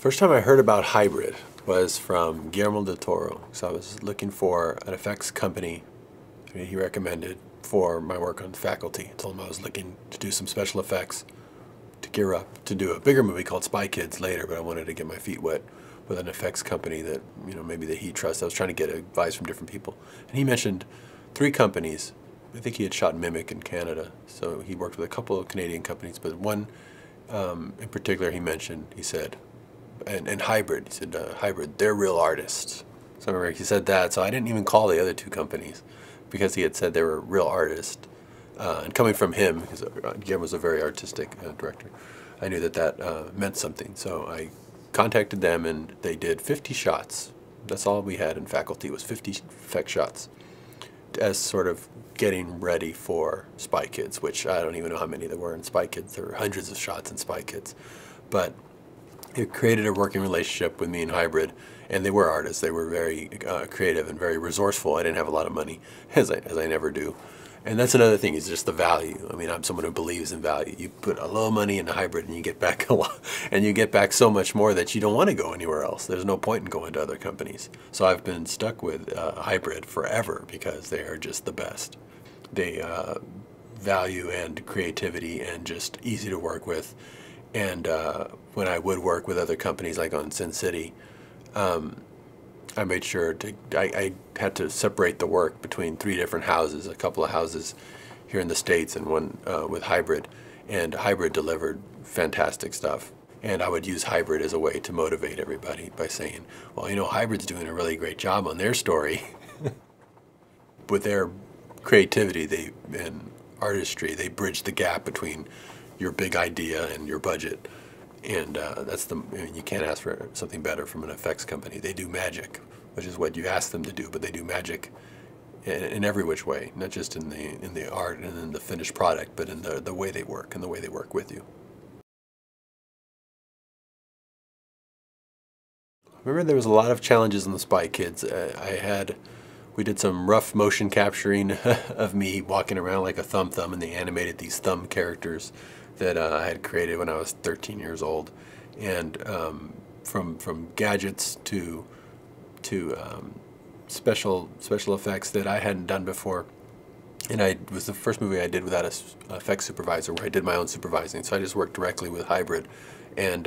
First time I heard about hybrid was from Guillermo del Toro. So I was looking for an effects company he recommended for my work on faculty. I told him I was looking to do some special effects to gear up to do a bigger movie called Spy Kids later, but I wanted to get my feet wet with an effects company that, maybe that he trusts. I was trying to get advice from different people. And he mentioned 3 companies. I think he had shot Mimic in Canada, so he worked with a couple of Canadian companies, but one in particular he said, and Hybrid, he said, Hybrid, they're real artists. So I remember he said that, so I didn't even call the other 2 companies because he had said they were real artists. And coming from him, because Guillermo was a very artistic director, I knew that that meant something. So I contacted them and they did 50 shots. That's all we had in faculty was 50 effect shots as sort of getting ready for Spy Kids, which I don't even know how many there were in Spy Kids. There were hundreds of shots in Spy Kids. But it created a working relationship with me and Hybrid, and they were artists. They were very creative and very resourceful. I didn't have a lot of money, as I never do. And that's another thing, is just the value. I mean, I'm someone who believes in value. You put a little money into Hybrid and you get back a lot, and you get back so much more that you don't want to go anywhere else. There's no point in going to other companies. So I've been stuck with Hybrid forever because they are just the best. They value and creativity and just easy to work with. And when I would work with other companies like on Sin City, I made sure I had to separate the work between 3 different houses, a couple of houses here in the States and one with Hybrid. And Hybrid delivered fantastic stuff. And I would use Hybrid as a way to motivate everybody by saying, well, Hybrid's doing a really great job on their story. With their creativity and artistry, they bridge the gap between your big idea and your budget. And you can't ask for something better from an effects company. They do magic, which is what you ask them to do, but they do magic in every which way, not just in the art and in the finished product, but in the way they work and the way they work with you. I remember there was a lot of challenges in the Spy Kids. We did some rough motion capturing of me walking around like a thumb, and they animated these thumb characters that I had created when I was 13 years old, and from gadgets to special effects that I hadn't done before. And it was the first movie I did without an effects supervisor, where I did my own supervising. So I just worked directly with Hybrid, and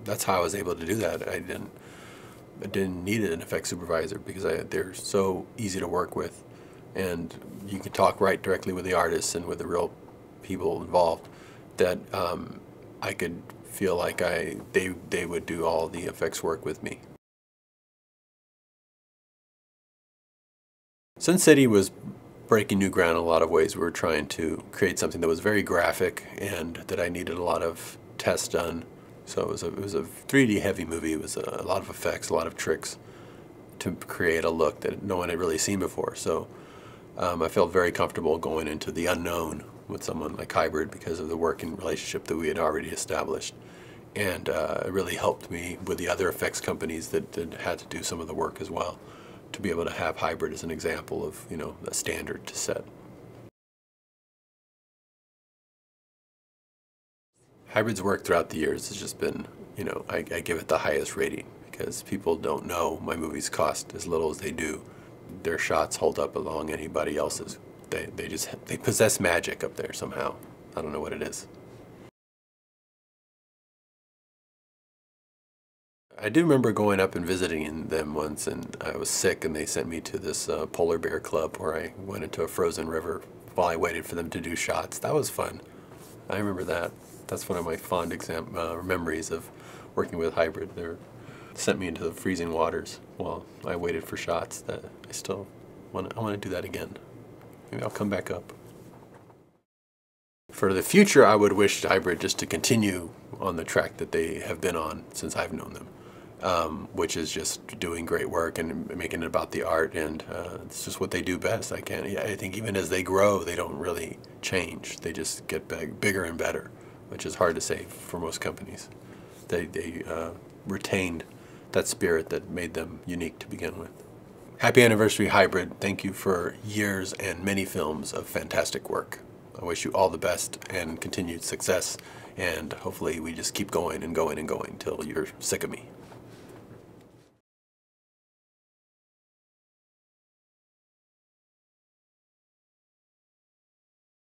that's how I was able to do that. I didn't need an effects supervisor because they're so easy to work with, and you can talk right directly with the artists and with the real people involved. That I could feel like they would do all the effects work with me. Sin City was breaking new ground in a lot of ways. We were trying to create something that was very graphic and that I needed a lot of tests done. So it was a 3D heavy movie. It was a lot of effects, a lot of tricks to create a look that no one had really seen before. So I felt very comfortable going into the unknown with someone like Hybrid because of the working relationship that we had already established. And it really helped me with the other effects companies that had to do some of the work as well, to be able to have Hybrid as an example of, a standard to set. Hybrid's work throughout the years has just been, I give it the highest rating because people don't know my movies cost as little as they do. Their shots hold up along anybody else's. They possess magic up there somehow. I don't know what it is. I do remember going up and visiting them once, and I was sick, and they sent me to this polar bear club where I went into a frozen river while I waited for them to do shots. That was fun. I remember that. That's one of my fond memories of working with Hybrid. They sent me into the freezing waters while I waited for shots. That I want to do that again. Maybe I'll come back up. For the future, I would wish Hybrid just to continue on the track that they have been on since I've known them, which is just doing great work and making it about the art, and it's just what they do best. I think even as they grow, they don't really change. They just get bigger and better, which is hard to say for most companies. They retained that spirit that made them unique to begin with. Happy anniversary, Hybrid. Thank you for years and many films of fantastic work. I wish you all the best and continued success And hopefully we just keep going and going and going till you're sick of me.